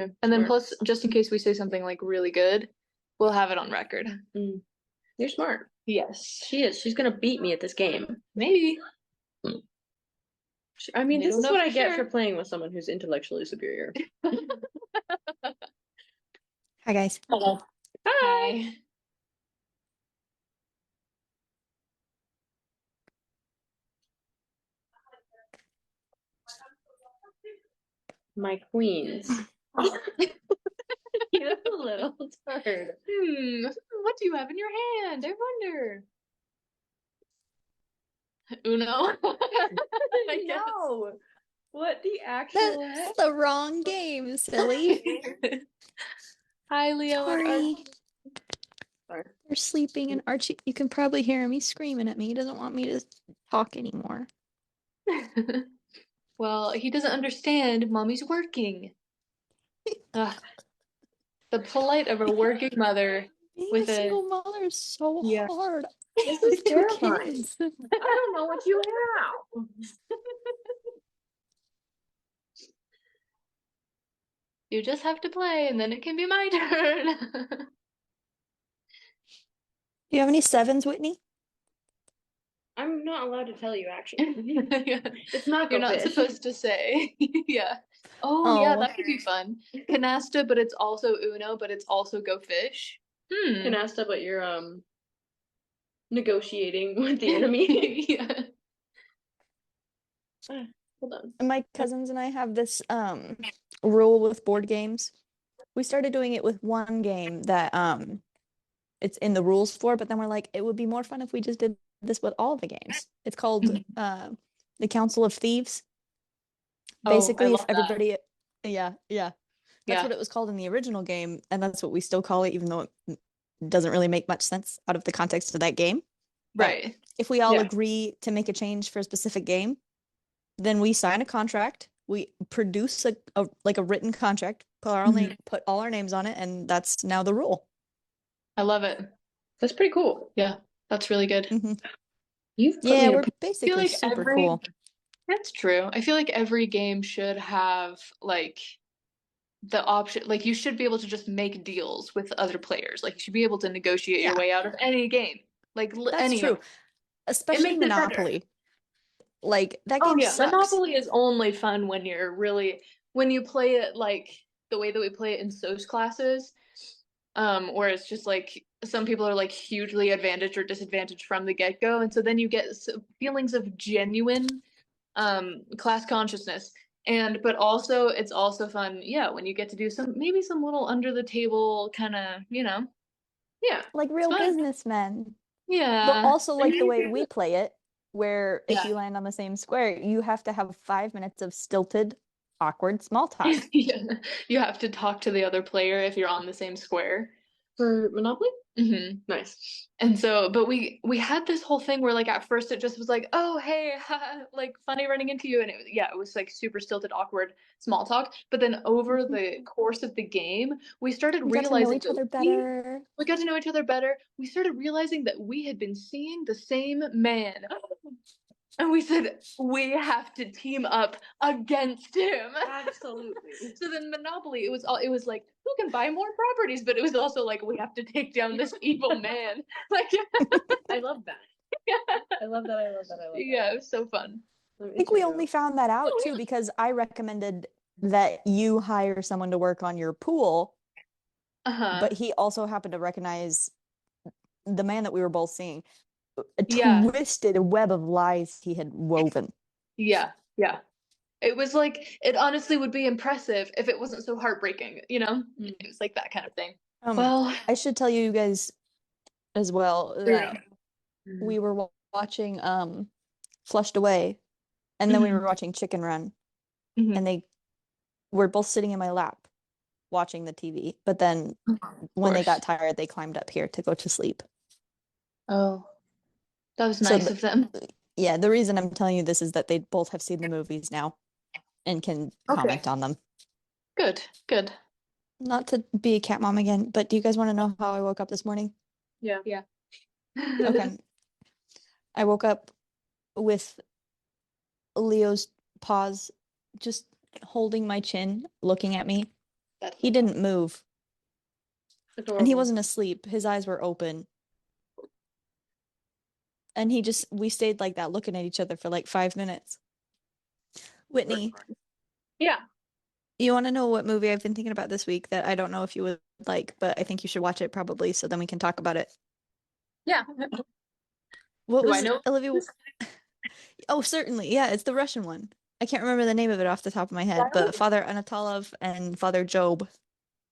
Okay, And then smart. plus, just in case we say something like really good, we'll have it on record. Mm. You're smart. Yes. She is. She's gonna beat me at this game. Maybe. I mean, We this don't is know what for I get for sure. playing with someone who's intellectually superior. Hi, guys. Hello. Hi. Hi. My queens. You're a little turd. What do you have in your hand? I wonder. Uno. I guess. No. What the actual That's heck? the wrong game, silly. Hi, Leo and Sorry. Sorry. They're sleeping, and Archie, you can probably hear him. He's screaming at me. He doesn't want me to talk anymore. Well, he doesn't understand. Mommy's working. Ugh, the plight of a working mother Being a with single mother is so yeah. hard. This is With two terrifying. kids. I don't know what you have. You just have to play, and then it can be my turn. Do you have any sevens, Whitney? I'm not allowed to tell you, actually. Yeah. It's not You're go not fish. supposed to say. Yeah. Oh, yeah, that could be fun. Canasta, but it's also Uno, but it's also Go Fish. Canasta, but you're negotiating with the enemy. Yeah. Hold on. And my cousins and I have this rule with board games. We started doing it with one game that it's in the rules for, but then we're like, it would be more fun if we just did this with all the games. It's called the Council of Thieves. Oh, I Basically, if love that. everybody, yeah. That's Yeah. what it was called in the original game, and that's what we still call it, even though it doesn't really make much sense out of the context of that game. But Right. if we all Yeah. agree to make a change for a specific game, then we sign a contract. We produce a written contract, put all our names on it, and that's now the rule. I love it. That's pretty cool. Yeah, that's really good. You've put Yeah, me we're I feel basically like super cool. that's true. I feel like every game should have like the option, like you should be able to just make deals with other players. Like you should be able to negotiate your Yeah, way out of any game, like that's any true. of them. It Especially makes it better. Monopoly. Like that Oh game yeah, sucks. Monopoly is only fun when you're really when you play it like the way that we play it in SOS classes, where it's just like some people are like hugely advantaged or disadvantaged from the get-go, and so then you get feelings of genuine class consciousness. And but also it's also fun, yeah, when you get to do maybe some little under the table kind of, Yeah. Like it's real fun. businessmen. But Yeah. also like the way we play it, where if Yeah. you land on the same square, you have to have 5 minutes of stilted, awkward small talk. Yeah. You have to talk to the other player if you're on the same square. For Monopoly? Hmm. Nice. And so, but we had this whole thing where like at first it just was like, oh hey, like funny running into you, and it was like super stilted, awkward small talk. But then over the course of the game, we started We got to know realizing each that other better. we got to know each other better. We started realizing that we had been seeing the same man. And we said, we have to team up against him. Absolutely. So then Monopoly, it was like, who can buy more properties? But it was also like, we have to take down this evil man. Like I love that. I love that. I love that. I love that. yeah, it was so fun. I think we only found that out too because I recommended that you hire someone to work on your pool, but he also happened to recognize the man that we were both seeing. A twisted web of lies he had woven. Yeah. It was like, it honestly would be impressive if it wasn't so heartbreaking, you know? It was like that kind of thing. Well, I should tell you guys as well that we were watching Flushed Away, and then we were watching Chicken Run, and they were both sitting in my lap watching the TV. But then when they got tired, they climbed up here to go to sleep. Oh, that was nice of them. Yeah, the reason I'm telling you this is that they both have seen the movies now and can comment on them. Good. Not to be a cat mom again, but do you guys want to know how I woke up this morning? Yeah. Okay. I woke up with Leo's paws just holding my chin, looking at me, He didn't move. Adorable. And he wasn't asleep. His eyes were open. And we stayed like that looking at each other for like 5 minutes. Whitney. Yeah. You want to know what movie I've been thinking about this week that I don't know if you would like, but I think you should watch it probably so then we can talk about it. Yeah. What Do was I know? Olivia? Oh, certainly. Yeah, it's the Russian one. I can't remember the name of it off the top of my head, but Father Anatolov and Father Job.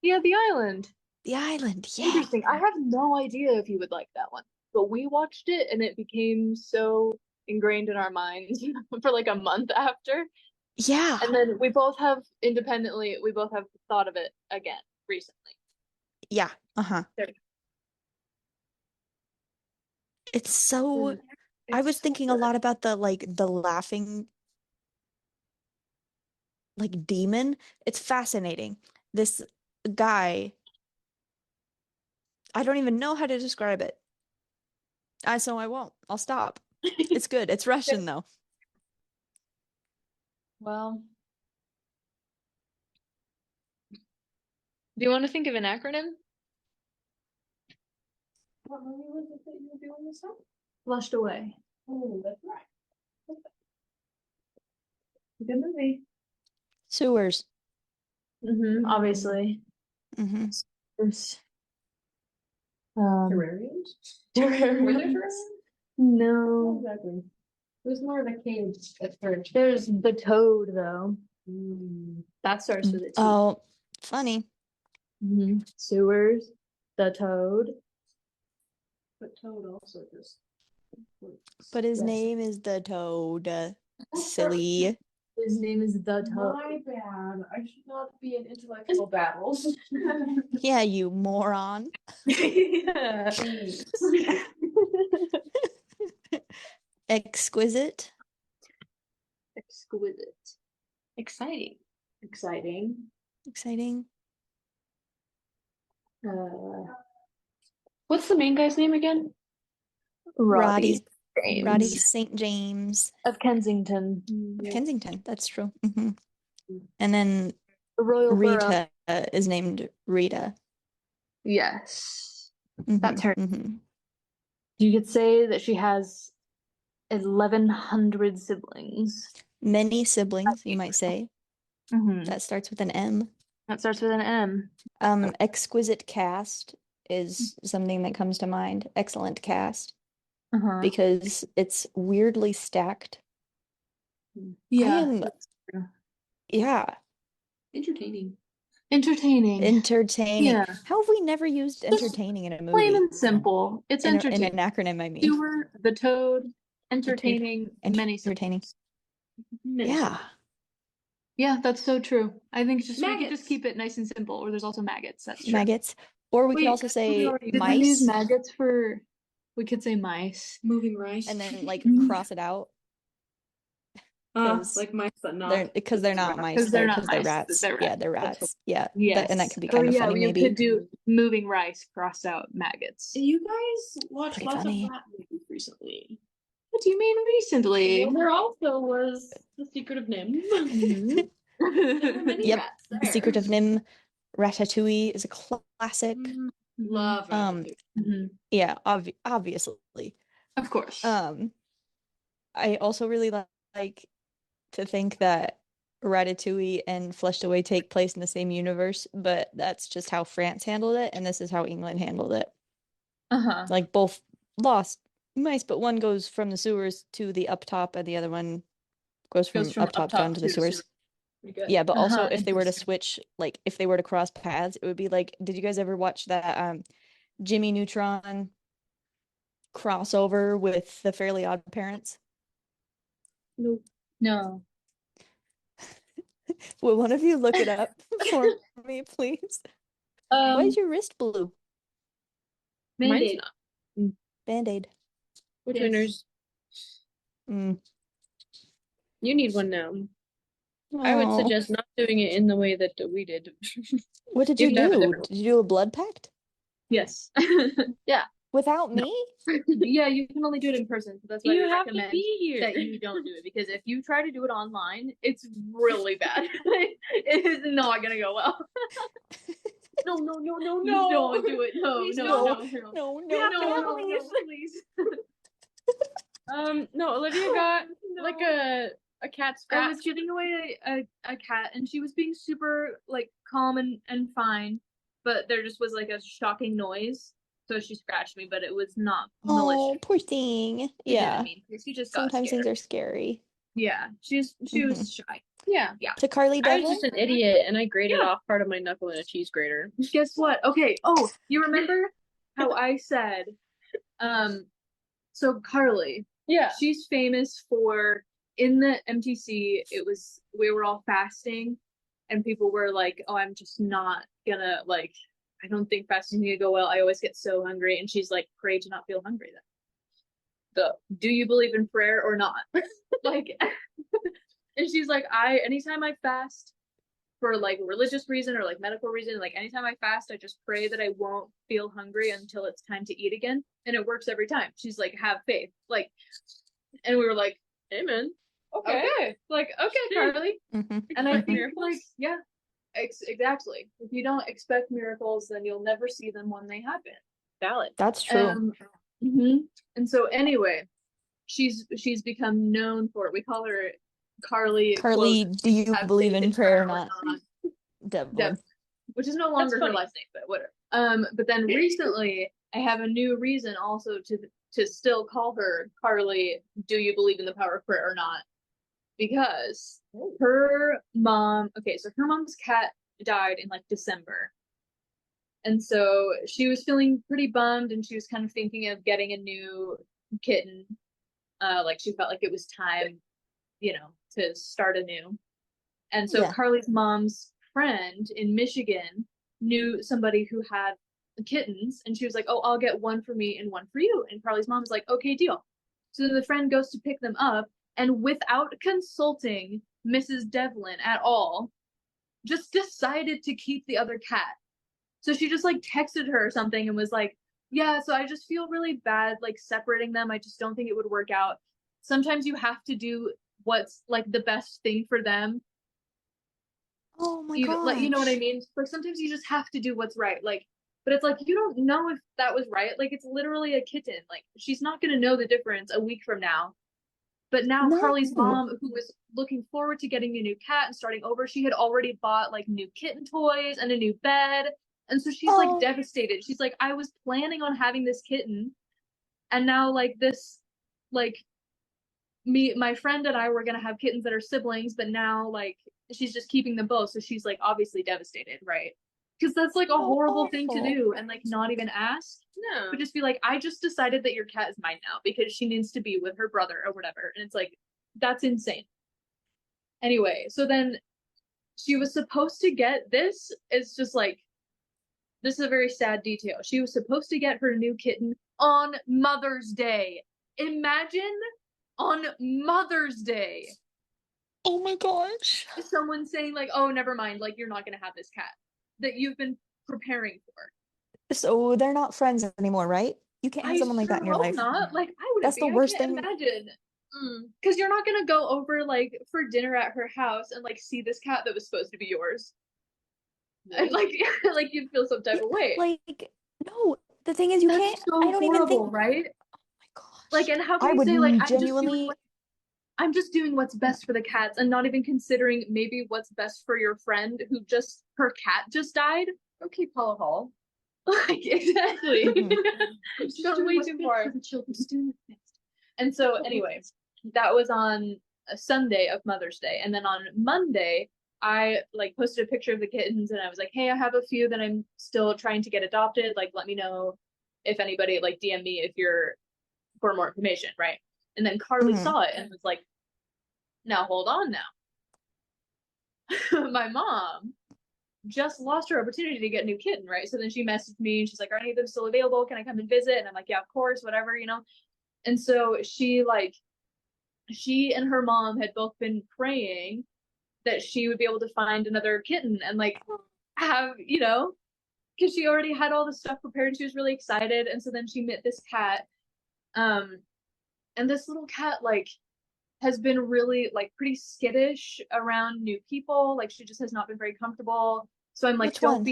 Yeah, The Island. The Island, yeah. Interesting. I have no idea if you would like that one, but we watched it and it became so ingrained in our minds for like a month after. Yeah. And then we both have thought of it again recently. Yeah. Uh-huh. It's so I was thinking a lot about the laughing like demon. It's fascinating. This guy, I don't even know how to describe it. So I won't. I'll stop. It's good. It's Russian though. Well, do you want to think of an acronym? What movie was it that you were doing this on? Flushed Away. Oh, that's right. Good movie. Sewers. Obviously. There's Terrariums? Were there terrariums? No. Exactly. It was more of a cage at first. There's the toad though. That starts with a T. Oh, funny. Sewers, the toad. But Toad also just. But his name is the Toad. Silly. His name is the toad. My bad. I should not be in intellectual battles. Yeah, you moron. Yeah. Exquisite. Exquisite. Exciting. Exciting. Exciting. What's the main guy's name again? Roddy James. St. James. Of Kensington. Kensington, that's true. And then The Royal Borough. Rita is named Rita. Yes. That's her. Mm-hmm. You could say that she has 1,100 siblings. Many siblings, you might say. Mm-hmm. That starts with an M. That starts with an M. Exquisite cast is something that comes to mind. Excellent cast. Because it's weirdly stacked. Yeah. Yeah. Entertaining. Yeah. How have we never used entertaining in a movie? Plain and simple. It's in entertaining. an acronym, I mean. Sewer, the toad, entertaining, many entertaining. Many Yeah. Yeah, that's so true. I think we could Maggots. just keep it nice and simple. Or there's also maggots. That's true. Maggots. Or we could also say did we mice. use maggots for? We could say mice. Moving rice. And then cross it out. Like mice, but not. Because they're not mice. Because they're not they're mice. rats. They're Yeah, they're rats. Yeah. Yes. And that could be kind of funny, we maybe. could do moving rice crossed out maggots. You guys watched Pretty lots funny. of rat movies recently. What do you mean recently? Well, there also was The Secret of Nim. There were many Yep. rats there. The Secret of Nim. Ratatouille is a classic. Love Ratatouille. Yeah, obviously. Of course. I also really like to think that Ratatouille and Flushed Away take place in the same universe, but that's just how France handled it, and this is how England handled it. Like both lost mice, but one goes from the sewers to the up top, and the other one goes from up top down to the sewers. Yeah, but also if they were to switch, like if they were to cross paths, it would be like, did you guys ever watch that Jimmy Neutron crossover with the Fairly Odd Parents? No. Will one of you look it up for me, please? Why is your wrist blue? Band-Aid. Band-Aid. Which winners? You need one now. I would Aw. suggest not doing it in the way that we did. What did You you can have a do? different Did you do a blood pact? Yes. Yeah. Without me? Yeah, you can only do it in person. So that's why You we have to recommend be here. that you don't do it, because if you try to do it online, it's really bad. It is not gonna go well. No, no, no, no, Please no. don't do it. No, Please no, no. no, No, We have no, to no, have no, Olivia, please. No, Olivia got like a cat I scratch. was giving away a cat, and she was being super like calm and fine, but there just was like a shocking noise, so she scratched me, but it was not malicious. Oh, poor thing. She Yeah. didn't mean to. She just got Sometimes scared. things are scary. Yeah, she was shy. Yeah. To Carly I was Devil? just an idiot and I grated Yeah. off part of my knuckle in a cheese grater. Guess what? Okay. Oh, you remember how I said, so Carly, Yeah. she's famous for, in the MTC, we were all fasting and people were like, oh, I'm just not gonna, like, I don't think fasting's gonna go well. I always get so hungry. And she's like, pray to not feel hungry then. Do you believe in prayer or not? Like, and she's like, anytime I fast for like religious reason or like medical reason, like anytime I fast, I just pray that I won't feel hungry until it's time to eat again. And it works every time. She's like, have faith. Like, and we were like, amen. Okay. Like, okay, Carly. Mhm. And I think Miracles? like, yeah, exactly. If you don't expect miracles, then you'll never see them when they happen. Valid. That's true. And so anyway, she's become known for it. We call her Carly. Carly, quote, do you have believe faith in prayer or not? Devil. Devil. Which is no longer her funny. last name, but whatever. But then recently, I have a new reason also to still call her Carly. Do you believe in the power of prayer or not? Because her mom. Okay, so her mom's cat died in like December, and so she was feeling pretty bummed, and she was kind of thinking of getting a new kitten. Like she felt like it was time, to start anew. And so Yeah. Carly's mom's friend in Michigan knew somebody who had kittens, and she was like, oh, I'll get one for me and one for you. And Carly's mom was like, okay, deal. So then the friend goes to pick them up, and without consulting Mrs. Devlin at all, just decided to keep the other cat. So she just like texted her or something and was like, yeah, so I just feel really bad like separating them. I just don't think it would work out. Sometimes you have to do what's like the best thing for them. Oh my Even, like, you know what I gosh. mean? Like sometimes you just have to do what's right. Like, but it's like you don't know if that was right. Like it's literally a kitten. Like she's not gonna know the difference a week from now. But now No. Carly's mom, who was looking forward to getting a new cat and starting over, she had already bought like new kitten toys and a new bed. And so she's like Oh. devastated. She's like, I was planning on having this kitten, and now like this, like my friend and I were gonna have kittens that are siblings, but now like she's just keeping them both. So she's like obviously devastated, right? Because that's like a So horrible thing to awful. do, and like not even ask. No. But just be like, I just decided that your cat is mine now because she needs to be with her brother or whatever. And it's like, that's insane. Anyway, so then she was supposed to get this. It's just like, this is a very sad detail. She was supposed to get her new kitten on Mother's Day. Imagine on Mother's Day. Oh my gosh. Someone saying like, oh, never mind, like you're not gonna have this cat that you've been preparing for. So they're not friends anymore, right? You can't have someone like that in your hope life. not. Like I would. That's the worst I can't thing. imagine. Because you're not gonna go over like for dinner at her house and like see this cat that was supposed to be yours. And like, like you'd feel some type of way. Like, no. The thing is, you That's can't. so I don't even horrible, think. right? Oh my gosh. Like, and how can I you would say like genuinely. I'm just doing what's best for the cats and not even considering maybe what's best for your friend who just her cat just died? Okay, Paula Hall. Like exactly. It's gone way too far. And so anyway, that was on a Sunday of Mother's Day. And then on Monday, I like posted a picture of the kittens and I was like, hey, I have a few that I'm still trying to get adopted. Like, let me know if anybody like DM me if you're for more information, right? And then Carly saw it and was like, now hold on now. My mom just lost her opportunity to get a new kitten, right? So then she messaged me and she's like, are any of them still available? Can I come and visit? And I'm like, yeah, of course, whatever, you know? And so she and her mom had both been praying that she would be able to find another kitten and like have, because she already had all the stuff prepared and she was really excited. And so then she met this cat. And this little cat like has been really like pretty skittish around new people. Like she just has not been very comfortable. So I'm like, Which one?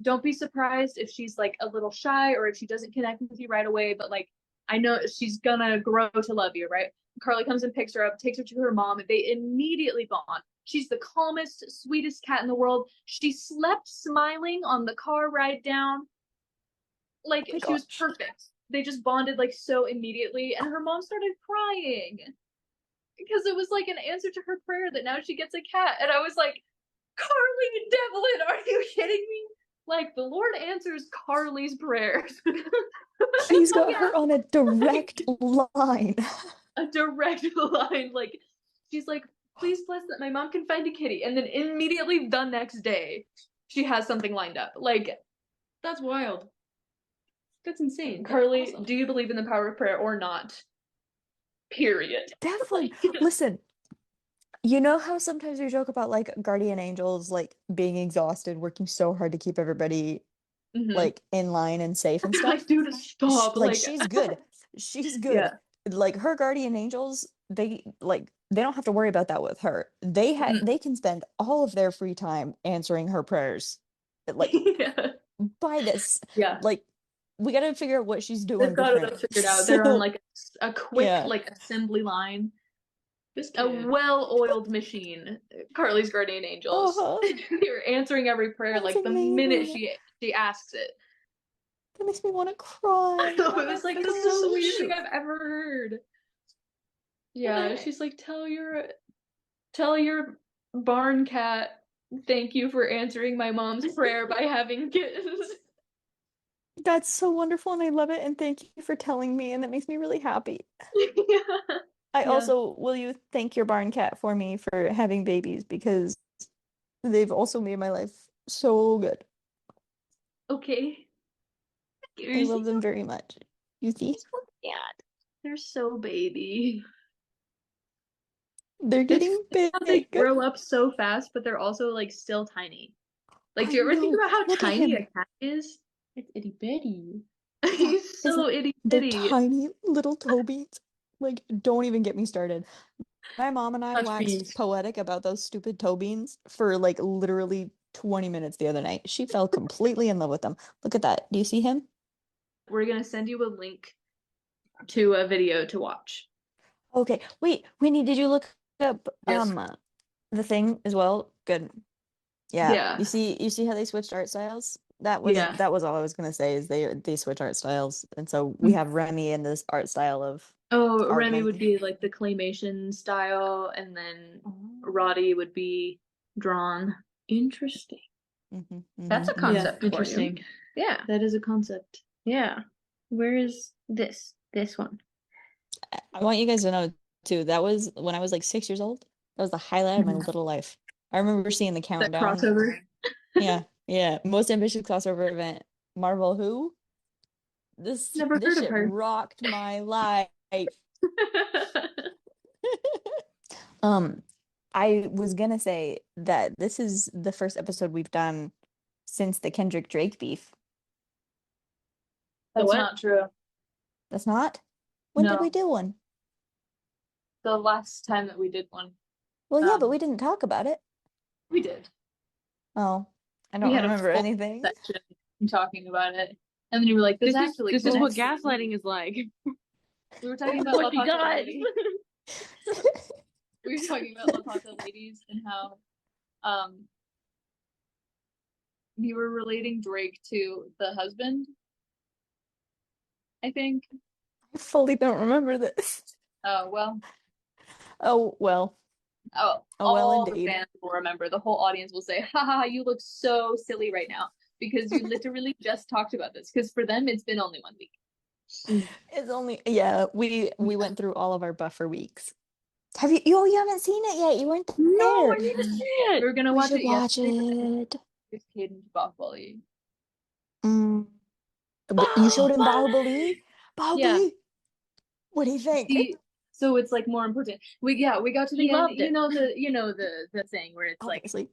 don't be surprised if she's like a little shy or if she doesn't connect with you right away. But like I know she's gonna grow to love you, right? Carly comes and picks her up, takes her to her mom, and they immediately bond. She's the calmest, sweetest cat in the world. She slept smiling on the car ride down. Like Oh my she was gosh. perfect. They just bonded like so immediately, and her mom started crying because it was like an answer to her prayer that now she gets a cat. And I was like, Carly Devlin, are you kidding me? Like the Lord answers Carly's prayers. He's got her on a direct line. A direct line. Like she's like, please bless that my mom can find a kitty. And then immediately the next day, she has something lined up. Like, That's wild. That's insane. Carly, That's awesome. do you believe in the power of prayer or not? Period. Definitely. Listen, you know how sometimes we joke about like guardian angels like being exhausted, working so hard to keep everybody like in line and safe and stuff? Like, dude, stop. Like she's good. She's good. Yeah. Like her guardian angels, they don't have to worry about that with her. They can spend all of their free time answering her prayers. Like Yeah. by this. Yeah. Like we gotta figure out what she's doing They've got it different. all figured out. They're on like a quick Yeah. like assembly line. This A kid. well-oiled machine. Carly's guardian angels. They're answering every prayer That's like the minute amazing. she asks it. That makes me want to cry. So it was like the That's so sweetest cute. thing I've ever heard. Yeah, she's like, tell your barn cat thank you for answering my mom's prayer by having kittens. That's so wonderful and I love it and thank you for telling me and that makes me really happy. Yeah. I Yeah. also, will you thank your barn cat for me for having babies because they've also made my life so good. Okay. I love them very much. You see? Yeah. They're so baby. They're getting How they big. grow up so fast, but they're also like still tiny. Like, do you I ever think know. about how Look at tiny him. a cat is? It's itty bitty. He's so itty They're bitty. tiny little Tobies. Like, don't even get me started. My mom and I Touch waxed beans. poetic about those stupid toe beans for like literally 20 minutes the other night. She fell completely in love with them. Look at that. Do you see him? We're gonna send you a link to a video to watch. Okay. Wait, Winnie, did you look up Yes. the thing as well? Good. Yeah. Yeah. You see how they switched art styles? That was all I was gonna say is they switch art styles. And so we have Remy in this art style of Oh, Remy Artman. would be like the claymation style, and then Roddy would be drawn. Interesting. That's a concept for you. Interesting. Yeah, that is a concept. Yeah. Where is this one? I want you guys to know too, that was when I was like 6 years old. That was the highlight of my little life. I remember seeing the That countdown. crossover. Yeah. Most ambitious crossover event. Marvel who? This Never heard of shit her. rocked my life. I was gonna say that this is the first episode we've done since the Kendrick Drake beef. That's not true. That's not? When did No. we do one? The last time that we did one. Well, yeah, but we didn't talk about it. We did. Oh, I don't We had a remember full anything. section talking about it. And then you were like, this This is what connects. gaslighting is like. We were talking about La What you Pata got? Ladies. We were talking about La Pata Ladies and how you were relating Drake to the husband, I think. I fully don't remember this. Oh, well. Oh, well. Oh, Oh, well, all the indeed. fans will remember. The whole audience will say, haha, you look so silly right now. Because you literally just talked about this. Because for them, it's been only 1 week. It's only, yeah, we went through all of our buffer weeks. Have you, you haven't seen it yet. You weren't there. No, I need to see it. We were going to We watch should it watch yesterday. it. It's Caden's Bahubali. You showed him Bahubali? Bahubali? Yeah. What do you think? See, so it's like more important. We got to the He end. loved it. You know the thing where it's Obviously. like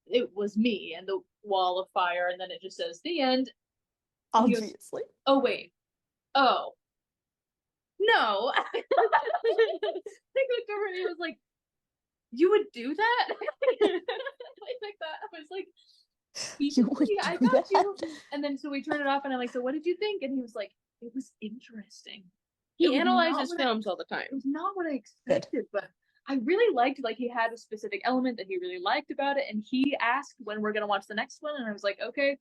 it was me and the wall of fire, and then it just says the end. Obviously. Oh wait. Oh. No. I looked over and he was like, "You would do that?" Like that. I was like, You would I do got that? you. And then so we turned it off, and I'm like, "So what did you think?" And he was like, "It was interesting." He It was analyzes not what films all the It time. was not what I expected, but I really liked, like, he had a specific element that he really liked about it, and he asked when we're gonna watch the next one, and I was like, okay,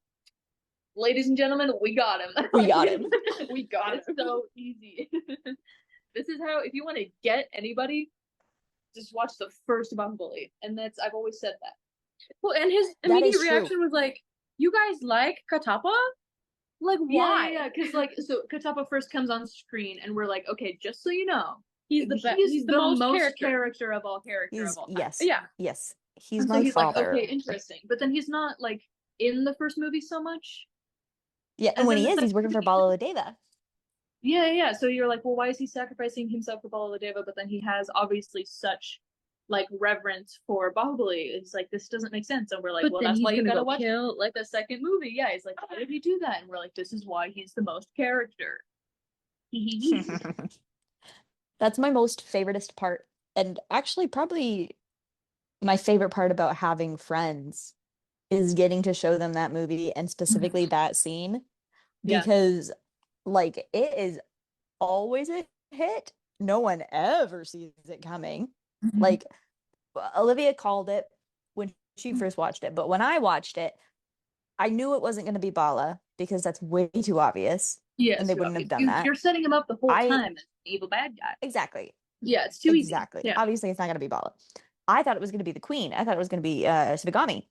ladies and gentlemen, we got him. We got him. We got It's him. so easy. This is how, if you want to get anybody, just watch the first Bahubali, and I've always said that. Well, and his That immediate is true. reaction was like, "You guys like Katapa? Like, why?" Yeah, because like, so Katapa first comes on screen, and we're like, okay, just so you know, He's the best. he's the most character. character of all characters of all time. Yes. Yeah. Yes. He's And so my he's father. like, okay, interesting. But then he's not like in the first movie so much. Yeah, and And when then he the is, he's second working for movie- Baladeva. Yeah. So you're like, well, why is he sacrificing himself for Baladeva? But then he has obviously such like reverence for Bahubali. It's like, this doesn't make sense. And we're like, But well, then that's he's why you gonna gotta go watch kill, like the second movie. Yeah, he's like, why did he do that? And we're like, this is why he's the most character. That's my most favoritist part. And actually, probably my favorite part about having friends is getting to show them that movie and specifically that scene. Yeah. Because, like, it is always a hit. No one ever sees it coming. Like, Olivia called it when she first watched it. But when I watched it, I knew it wasn't going to be Bala because that's way too obvious. Yeah, And they wouldn't have done that. You're setting him up the whole I- time as an evil bad guy. Exactly. Yeah, it's too easy. Exactly. Yeah. Obviously, it's not going to be Bala. I thought it was going to be the queen. I thought it was going to be Shivagami.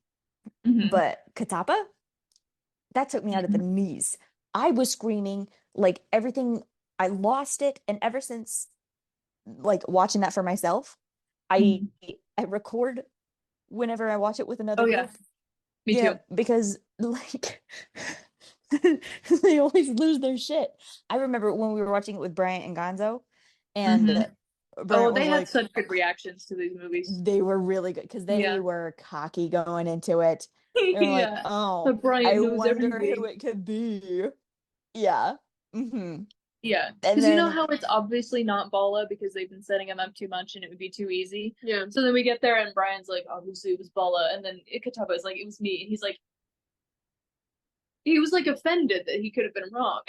Mhm. But Katapa, that took me out of the knees. I was screaming like everything. I lost it. And ever since like watching that for myself, I record whenever I watch it with another Oh, yeah. group. Me Yeah, too. because like they always lose their shit. I remember when we were watching it with Bryant and Gonzo, and Mhm. Bryant They was had like, such good reactions to these movies. they were really good because they Yeah. were cocky going into it. They were like, Yeah. oh, But Bryant I knows wonder who everything. it could be. Yeah. Mm-hmm. Yeah. And Because you know then- how it's obviously not Bala because they've been setting him up too much and it would be too easy. Yeah. So then we get there and Brian's like, obviously it was Bala. And then Ikataba is like, it was me. And he's like, he was like offended that he could have been wrong.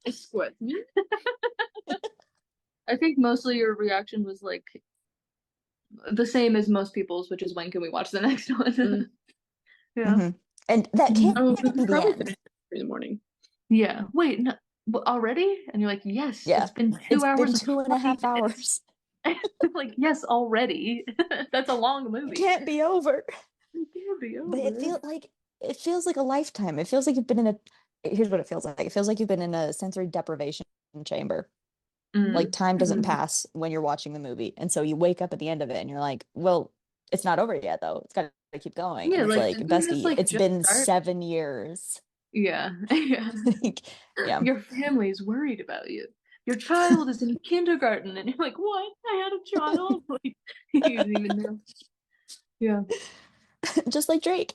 Squid. I think mostly your reaction was like, The same as most people's, which is when can we watch the next one? Mm. Yeah. Mhm. And that can't "Oh, be the probably end. finished in the morning." Yeah. Wait, no, already? And you're like, yes, Yeah. it's been 2 It's hours. been and 2.5 20 minutes. hours. Like, yes, already. That's a long It movie. can't be over. It can't be But over. it feels like a lifetime. It feels like you've been in a here's what it feels like. It feels like you've been in a sensory deprivation chamber. Mm. Like time doesn't Mhm. pass when you're watching the movie. And so you wake up at the end of it and you're like, well, it's not over yet though. It's gotta keep going. Yeah, And it's like, like, didn't this, bestie, like, it's just been start? 7 years. Yeah. Yeah. Like, yeah. Your family is worried about you. Your child is in kindergarten, and you're like, what? I had a child? Like, you didn't even know. Yeah. Just like Drake.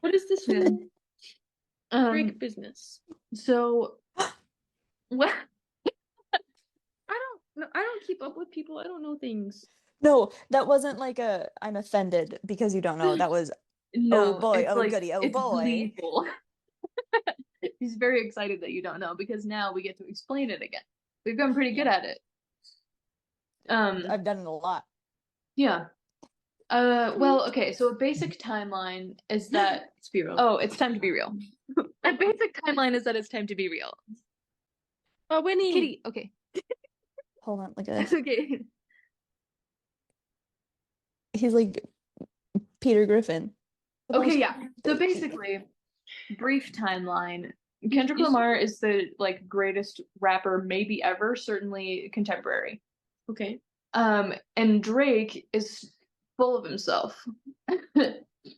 What is this Yeah. for? Break business. So, what? I don't keep up with people. I don't know things. No, that wasn't like a I'm offended because you don't know. That was No, boy, it's oh like, goody, oh it's boy. gleeful. He's very excited that you don't know because now we get to explain it again. We've gotten pretty good at it. I've done it a lot. Yeah. Well, okay, so a basic timeline is that Let's be real. oh, it's time to be real. A basic timeline is that it's time to be real. Oh, Winnie. Kitty, okay. Hold on, look at this. Okay. He's like Peter Griffin. Okay, yeah. So basically, brief timeline. Kendrick Lamar is the like greatest rapper maybe ever, certainly contemporary. Okay. And Drake is full of himself.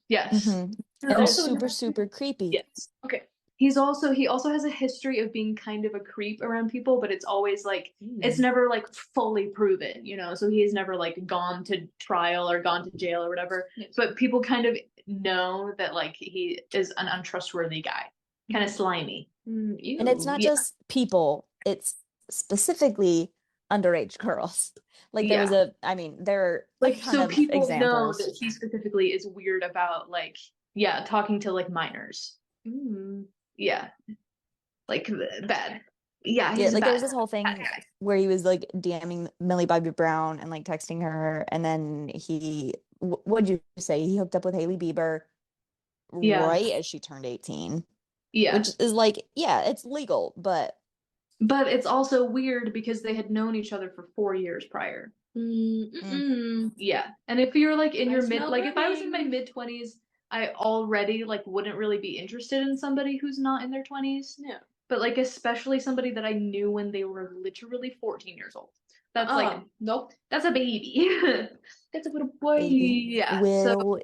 Yes. Mhm. There's And also super, another- super creepy. Yes. Okay. he also has a history of being kind of a creep around people, but it's always like it's never like fully proven, you know. So he's never like gone to trial or gone to jail or whatever. Yes. But people kind of know that like he is an untrustworthy guy, kind of slimy. And it's not just people, it's specifically underage girls. Like there was there are like a ton of people examples. know that he specifically is weird about like talking to like minors. Yeah, like bad. Yeah, he's like bad. there was this whole thing where he was like DMing Millie Bobby Brown and like texting her, and then he what'd you say? He hooked up with Hailey Bieber right as she turned 18. Yeah, which is like it's legal, but it's also weird because they had known each other for 4 years prior. Yeah, and if you're like in your mid, like if I was in my mid-20s, I already like wouldn't really be interested in somebody who's not in their 20s. Yeah. But like especially somebody that I knew when they were literally 14 years old. That's like nope. That's a baby. That's a little boy. Baby. Yeah. Little.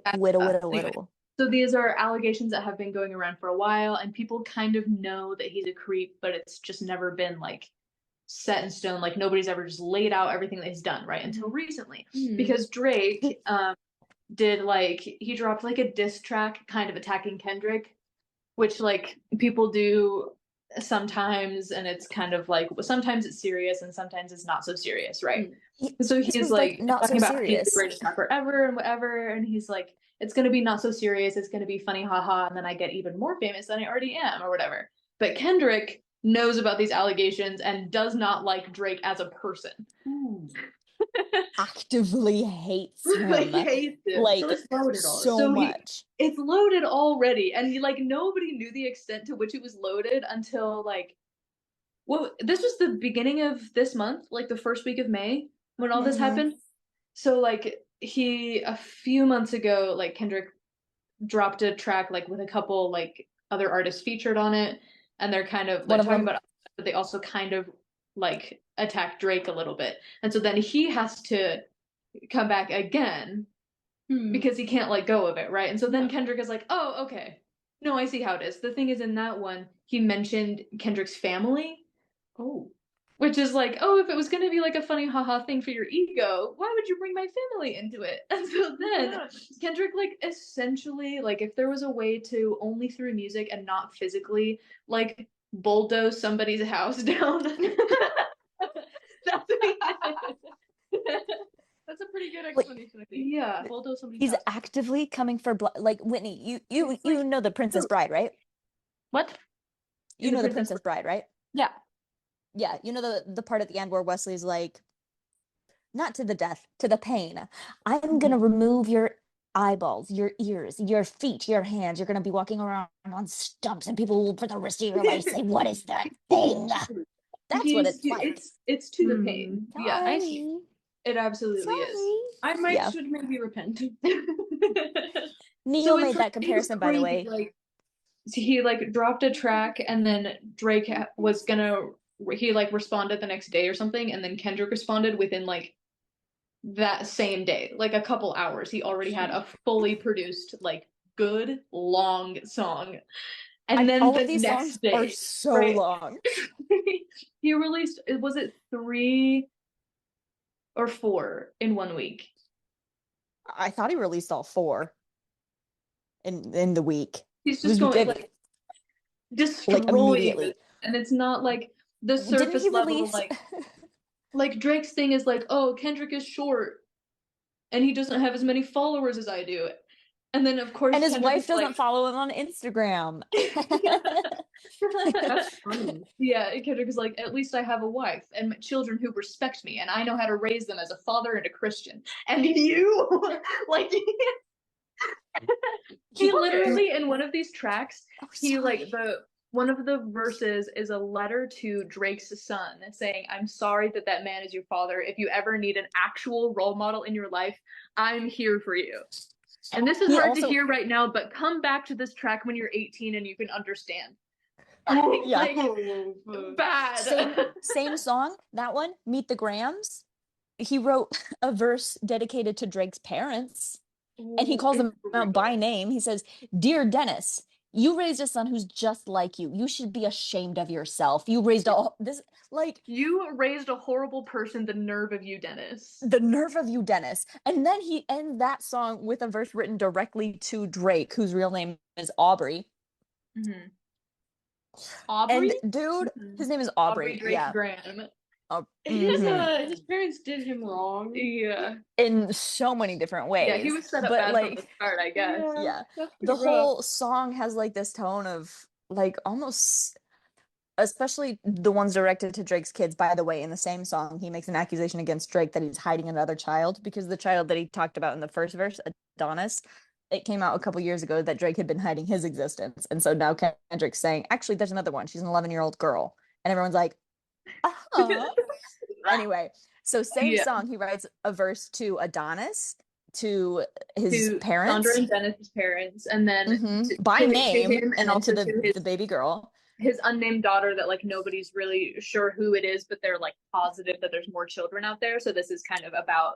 So these are allegations that have been going around for a while, and people kind of know that he's a creep, but it's just never been like set in stone. Like nobody's ever just laid out everything that he's done, right? Until recently. Because Drake did like he dropped like a diss track kind of attacking Kendrick, which like people do sometimes, and it's kind of like sometimes it's serious and sometimes it's not so serious, right? So he's like not talking so about serious. he's the greatest rapper ever and whatever, and he's like it's gonna be not so serious, it's gonna be funny, haha, and then I get even more famous than I already am or whatever. But Kendrick knows about these allegations and does not like Drake as a person. Actively hates him. Like hates him. Like so, it's loaded so much. It's loaded already, and like nobody knew the extent to which it was loaded until like this was the beginning of this month, like the first week of May when all this happened. So like a few months ago, like Kendrick dropped a track like with a couple like other artists featured on it, and they're kind of like talking about, but they also kind of like attack Drake a little bit, and so then he has to come back again because he can't let go of it, right? And so then Kendrick is like, oh, okay, no, I see how it is. The thing is, in that one, he mentioned Kendrick's family. Oh. Which is like, oh, if it was going to be like a funny haha thing for your ego, why would you bring my family into it? And so then Kendrick, like, essentially, like, if there was a way to only through music and not physically, like, bulldoze somebody's house down. That's what he did. That's a pretty good explanation, I think. Yeah, bulldoze somebody's He's house. actively coming for blood. Like, Whitney, you know the Princess Bride, right? What? You know the Princess Bride, right? Yeah. Yeah, you know the part at the end where Wesley's like, not to the death, to the pain. I'm gonna remove your eyeballs, your ears, your feet, your hands. You're gonna be walking around on stumps, and people will, for the rest of your life, say, "What is that thing?" That's what it's like. It's to the pain. Sorry. Yeah, I see. It absolutely is. I might should maybe repent. Neil made that comparison, by the way. Like, he like dropped a track, and then Drake was gonna. He like responded the next day or something, and then Kendrick responded within like that same day, like a couple hours. He already had a fully produced, like good long song, and then all the of these next songs day are so long. he released. Was it 3 or 4 in 1 week? I thought he released all 4 in the week. He's just going like destroying like immediately, and it's not like the surface level like Drake's thing is like, oh, Kendrick is short and he doesn't have as many followers as I do, and then of course and his Kendrick wife doesn't follow him on Instagram. That's funny. Yeah, Kendrick is like, at least I have a wife and children who respect me, and I know how to raise them as a father and a Christian. And you like he literally in one of these tracks, he like one of the verses is a letter to Drake's son saying, I'm sorry that man is your father. If you ever need an actual role model in your life, I'm here for you. And this is hard to hear right now, but come back to this track when you're 18 and you can understand. Yeah. Like, bad. Same song, that one, Meet the Grams. He wrote a verse dedicated to Drake's parents. And he calls them out by name. He says, Dear Dennis, You raised a son who's just like you. You should be ashamed of yourself. You raised you raised a horrible person. The nerve of you, Dennis. The nerve of you, Dennis. And then he ends that song with a verse written directly to Drake, whose real name is Aubrey. Mm-hmm. Aubrey? And dude, his name is Aubrey. Drake Graham. His parents did him wrong. Yeah. In so many different ways. Yeah, he was set up bad from the start, I guess. Yeah. The whole song has like this tone of like almost, especially the ones directed to Drake's kids. By the way, in the same song, he makes an accusation against Drake that he's hiding another child, because the child that he talked about in the first verse, Adonis, it came out a couple years ago that Drake had been hiding his existence. And so now Kendrick's saying, actually, there's another one. She's an 11-year-old girl. And everyone's like, Anyway, so same song, he writes a verse to Adonis, to his parents. Sandra and Dennis's parents, and then by name, and then to the baby girl. His unnamed daughter that like nobody's really sure who it is, but they're like positive that there's more children out there. So this is kind of about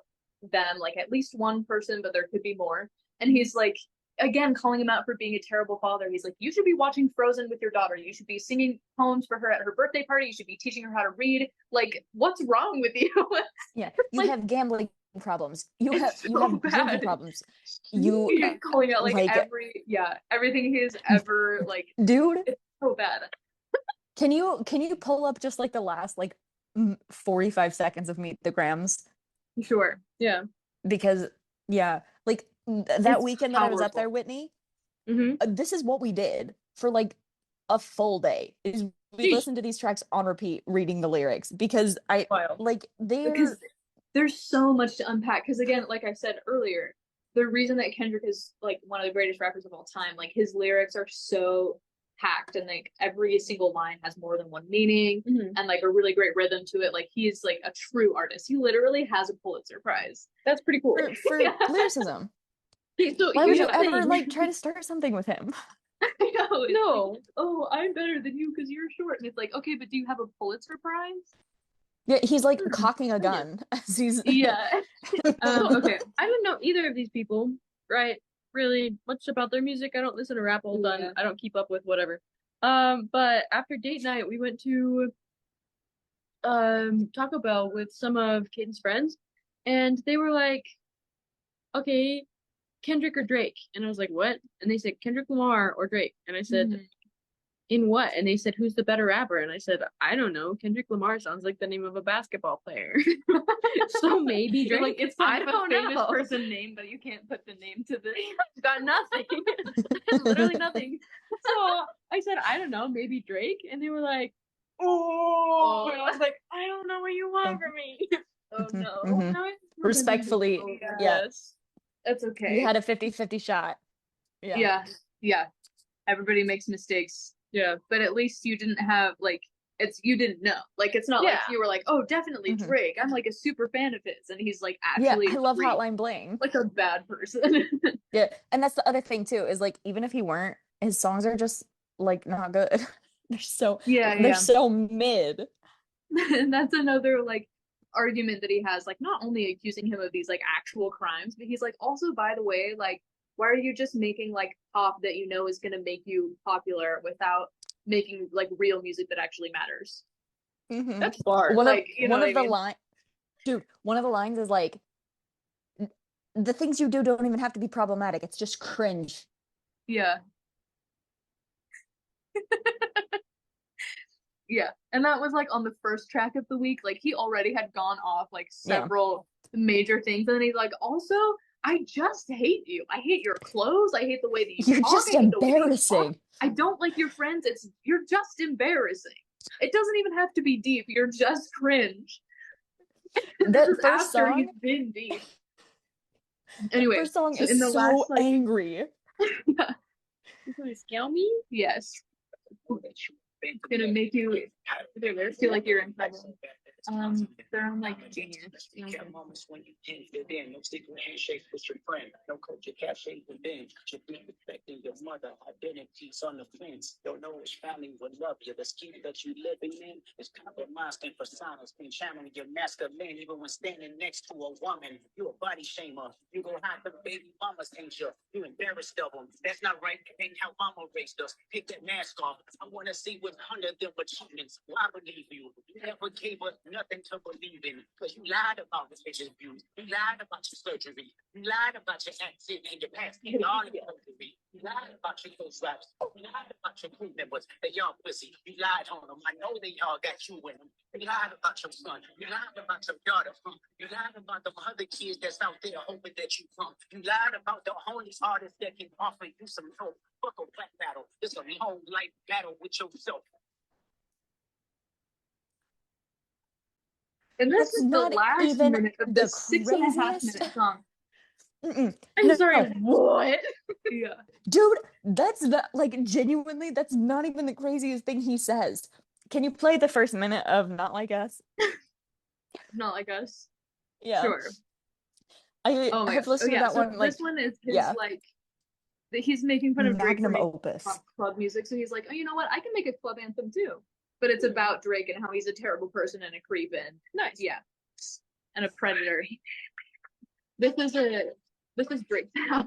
them, like at least one person, but there could be more. And he's like, again, calling him out for being a terrible father. He's like, you should be watching Frozen with your daughter. You should be singing poems for her at her birthday party. You should be teaching her how to read. Like, what's wrong with you? Yeah, you have gambling problems. You have drinking problems. You calling out like everything he's ever like. Dude, it's so bad. Can you pull up just like the last like 45 seconds of Meet the Grams? Sure. Yeah. Because like that weekend that I was up there, Whitney, this is what we did for like a full day. Is we listened to these tracks on repeat, reading the lyrics, because there's so much to unpack. Because again, like I said earlier, the reason that Kendrick is like one of the greatest rappers of all time, like his lyrics are so packed, and like every single line has more than one meaning, and like a really great rhythm to it. Like he's like a true artist. He literally has a Pulitzer Prize. That's pretty cool for lyricism. Why would you ever like try to start something with him? I know. No. Like, oh, I'm better than you because you're short. And it's like, okay, but do you have a Pulitzer Prize? Yeah, he's like cocking a gun as he's okay. I don't know either of these people, right? Really much about their music. I don't listen to rap all the time. I don't keep up with whatever. But after date night, we went to Taco Bell with some of Caden's friends, and they were like, okay, Kendrick or Drake? And I was like, what? And they said Kendrick Lamar or Drake. And I said, in what? And they said, who's the better rapper? And I said, I don't know. Kendrick Lamar sounds like the name of a basketball player. So maybe Drake. Like, it's kind of a famous person name, but you can't put the name to the It's got nothing. Literally nothing. So I said, I don't know, maybe Drake. And they were like, oh. And I was like, I don't know what you want from me. Oh no. Respectfully, yes. That's okay. You had a 50-50 shot. Yeah. Everybody makes mistakes. Yeah. But at least you didn't have like you didn't know. Like it's not like you were like, oh, definitely Drake. I'm like a super fan of his, and he's like actually I love Hotline Bling. Like a bad person. Yeah. And that's the other thing too, is like even if he weren't, his songs are just like not good. They're so so mid. And that's another like argument that he has, like not only accusing him of these like actual crimes, but he's like, also, by the way, like, why are you just making like pop that you know is going to make you popular without making like real music that actually matters? That's bars. One of the lines is like, the things you do don't even have to be problematic, it's just cringe. Yeah. Yeah, and that was like on the first track of the week. Like he already had gone off like several major things, and then he's like, also, I just hate you. I hate your clothes. I hate the way that you're just embarrassing. I don't like your friends. You're just embarrassing. It doesn't even have to be deep. You're just cringe. That first song, he's been deep. Anyway, the first song is so angry. Yeah. You're gonna scale me? Yes. Gonna make you feel like you're in trouble. They're on like Genius. Moments when you change your damn, no secret handshakes with your friend, no culture cafe with them. Just be respecting your mother, identities on the fence. Don't know which family would love you. The scheme that you living in is compromised and personas. Been channeling your masculine even when standing next to a woman. You a body shamer. You go hide the baby mamas, ain't you? You embarrassed of them. That's not right. That ain't how mama raised us. Take that mask off. I want to see what's under them achievements. Why believe you? You never gave us nothing to believe in. Because you lied about the bitch's views. You lied about your surgery. You lied about your accent and your past. You lied about perjury. You lied about your close raps. You lied about your crew members. They y'all pussy. You lied on them. I know they all got you in them. You lied about your son. You lied about your daughter. You lied about the other kids that's out there hoping that you come. You lied about the only artist that can offer you some hope. Fuck a black battle. It's a long life battle with yourself. And this That's is the not last even minute of the the 6.5 craziest. minute song. Mm-mm. I'm No, sorry, no. what? Yeah. Dude, that's not like genuinely, that's not even the craziest thing he says. Can you play the first minute of Not Like Us? Not like us. Yeah. Sure. I Oh my have gosh. Oh listened to yeah. that So one like this one is his yeah, like that he's making fun of Drake for magnum making opus. club music. So he's like, oh, you know what? I can make a club anthem too. But it's about Drake and how he's a terrible person and a creep and nice. Yeah. And a predator. This is Drake's house.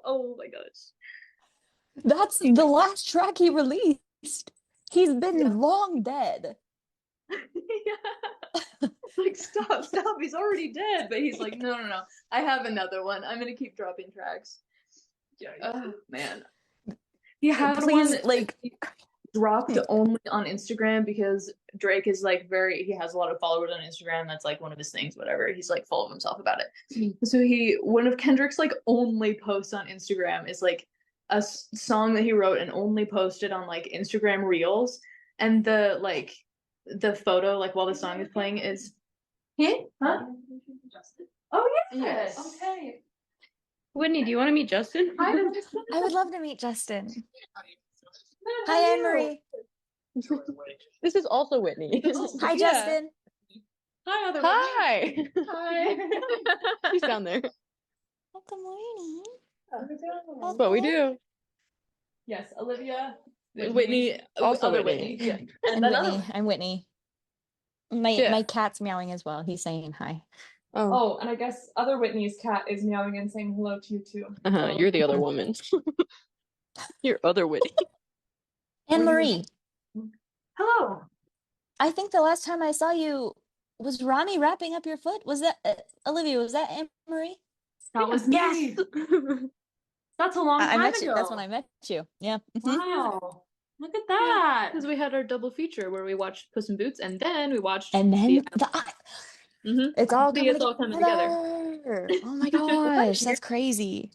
Oh my gosh. That's the last track he released. He's been long dead. Yeah. Like, stop. He's already dead. But he's like, no. I have another one. I'm gonna keep dropping tracks. Yeah. Oh man. He had Please, one like, dropped only on Instagram because Drake is like he has a lot of followers on Instagram. That's like one of his things, whatever. He's like full of himself about it. So one of Kendrick's like only posts on Instagram is like a song that he wrote and only posted on like Instagram Reels. And the photo, like while the song is playing is Huh? Oh yes. Okay. Whitney, do you want to meet Justin? I would love to meet Justin. Hi, Anne-Marie. This is also Whitney. Hi, Yeah. Justin. Hi, other Hi. Hi. She's down there. Good morning. That's what we do. Yes, Olivia. Whitney, also other Whitney. Yeah. I'm then Whitney. I'm Whitney. My Yeah. cat's meowing as well. He's saying hi. Oh, and I guess other Whitney's cat is meowing and saying hello to you too. So. You're the other woman. You're other Whitney. Anne-Marie, Hello. I think the last time I saw you was Ronnie wrapping up your foot. Was that Olivia? Was that Anne-Marie? That was me. That's a long time I met ago. you. That's when I met you. Yeah. Wow. Look at that. Because we had our double feature where we watched Puss in Boots and then we watched And then Mhm. it's all See, it's all coming together. Oh my gosh, that's crazy.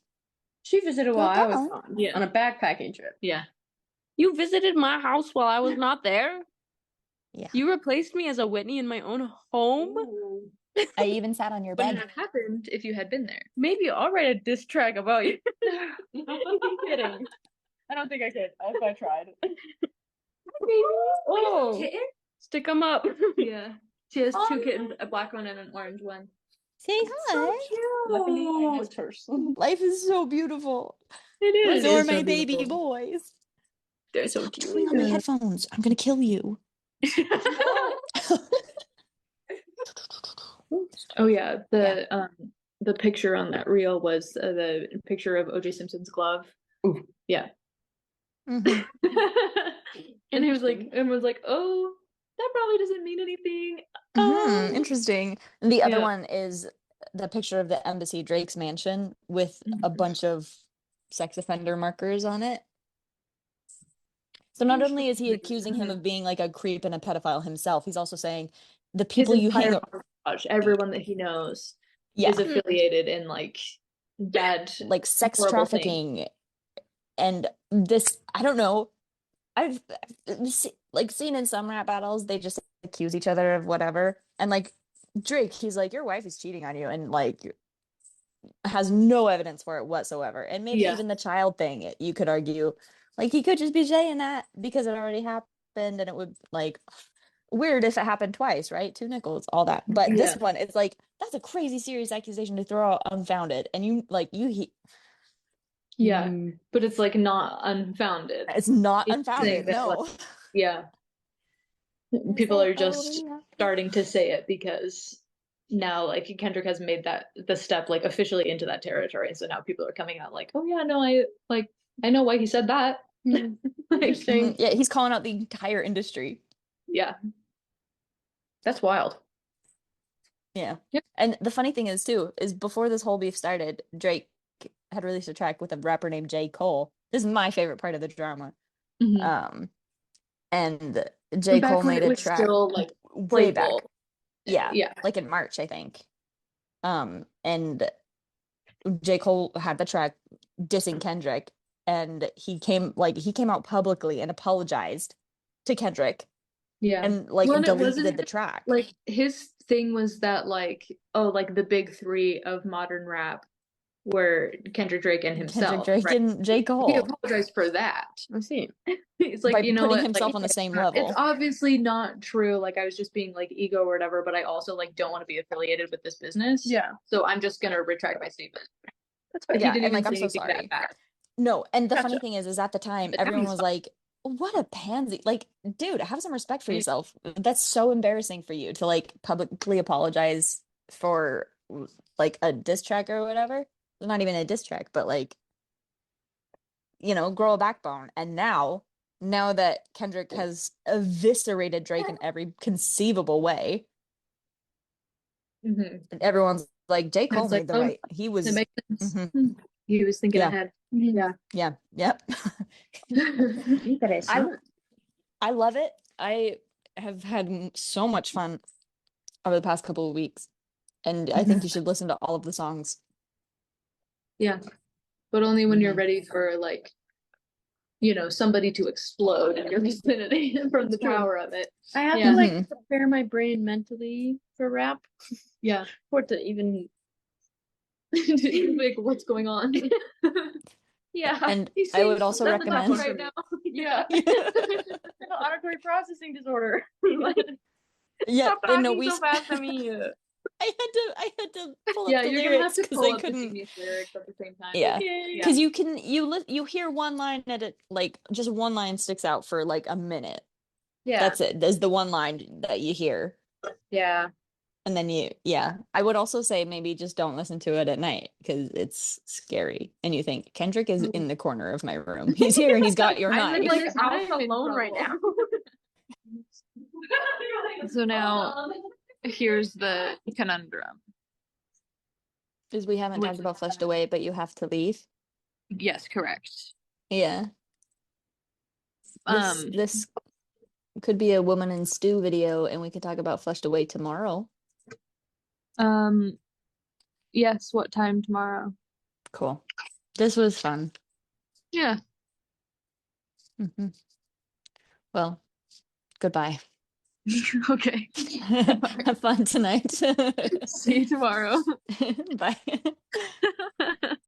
She visited while I was Well, gone. Yeah. On a backpacking trip. Yeah. You visited my house while I was not there? Yeah. You replaced me as a Whitney in my own home? Ooh. I even sat on your Wouldn't bed. have happened if you had been there. Maybe I'll write a diss track about you. I'm kidding. I don't think I could if I tried. Oh, Oh, kitten? stick them up. Yeah. She has Oh, two kittens, a black one and an orange one. Say hi. Luckily, I Oh, missed hers. Life is so beautiful. it is. So are is so my baby beautiful. boys. They're so Stop chewing on my cute. headphones. I'm gonna kill you. Oh yeah, the picture on that reel was the picture of O.J. Simpson's glove. Ooh. Yeah. Mhm. And he was like, oh, that probably doesn't mean anything. Interesting. And the other Yeah. one is the picture of the embassy, Drake's mansion, with a bunch of sex offender markers on it. So not only is he accusing him of being like a creep and a pedophile himself, he's also saying the people you hang much everyone that he knows Yeah. is affiliated in like bad, Like sex horrible things. trafficking. And this, I don't know. I've like seen in some rap battles, they just accuse each other of whatever. And like Drake, he's like, your wife is cheating on you, and like has no evidence for it whatsoever. And maybe Yeah. even the child thing, you could argue, like he could just be saying that because it already happened, and it would like weird if it happened twice, right? 2 nickels, all that. But this one, it's like that's a crazy serious accusation to throw out unfounded, and you like yeah, but it's like not unfounded. it's not He's unfounded. saying that, No. like, yeah. People are just starting to say it because now like Kendrick has made that the step like officially into that territory. So now people are coming out like, oh yeah, no, I know why he said that. Like, Yeah, he's calling out the entire industry. yeah. That's wild. Yeah. Yep. And the funny thing is too, is before this whole beef started, Drake had released a track with a rapper named J. Cole. This is my favorite part of the drama. And J. Cole made a track still, like, way back. playful. Yeah. Yeah. Like in March, I think. And J. Cole had the track dissing Kendrick, and he came out publicly and apologized to Kendrick. Yeah. And like Well, deleted the track. Like his thing was that like, oh, like the big 3 of modern rap were Kendrick, Drake, and himself. Kendrick, Drake, and J. Cole. He apologized for that. I see. It's like, by you know putting what, himself like, on the same level. It's obviously not true. Like I was just being like ego or whatever, but I also like don't want to be affiliated with this business. Yeah. So I'm just gonna retract my statement. That's fine. Yeah, He didn't and even like I'm say so anything sorry. that bad. No, and the Gotcha. funny thing is at the time But now everyone he's was fine. like, "What a pansy!" Like, dude, have some respect for yourself. That's so embarrassing for you to like publicly apologize for like a diss track or whatever. Not even a diss track, but like, you know, grow a backbone. And now that Kendrick has eviscerated Drake in every conceivable way, and everyone's like, J. Cole It's like, made the oh, right. He was. It makes sense. Mhm. He was thinking Yeah. ahead. Yeah. Yeah. Yep. I love it. I have had so much fun over the past couple of weeks, and I think you should listen to all of the songs. Yeah. But only when you're Mhm. ready for like, you know, somebody to explode in your vicinity from the True. power of it. I have Yeah. to like prepare my brain mentally for rap Yeah. for it to even Like, what's going on? yeah. And He I would seems also that's the tough recommend. one right now. Yeah. Auditory processing disorder. Like, Yeah, stop and no, talking we. so fast at me. I had to pull Yeah, up the you're gonna have lyrics to because pull I up the couldn't. genius lyrics at the same time. Yeah, Okay. because you hear one line at it, like just one line sticks out for like a minute. Yeah. That's it. There's the one line that you hear. Yeah. And then I would also say maybe just don't listen to it at night because it's scary. And you think Kendrick is in the corner of my room. He's here and he's got your I'm in knife. this house alone right now. So now here's the conundrum. Because we haven't talked about Flushed Away, but you have to leave. Yes, correct. Yeah. This could be a Woman in Stew video, and we could talk about Flushed Away tomorrow. Yes, what time tomorrow? Cool. This was fun. Yeah. Well, goodbye. Okay. Have fun tonight. See you tomorrow. Bye.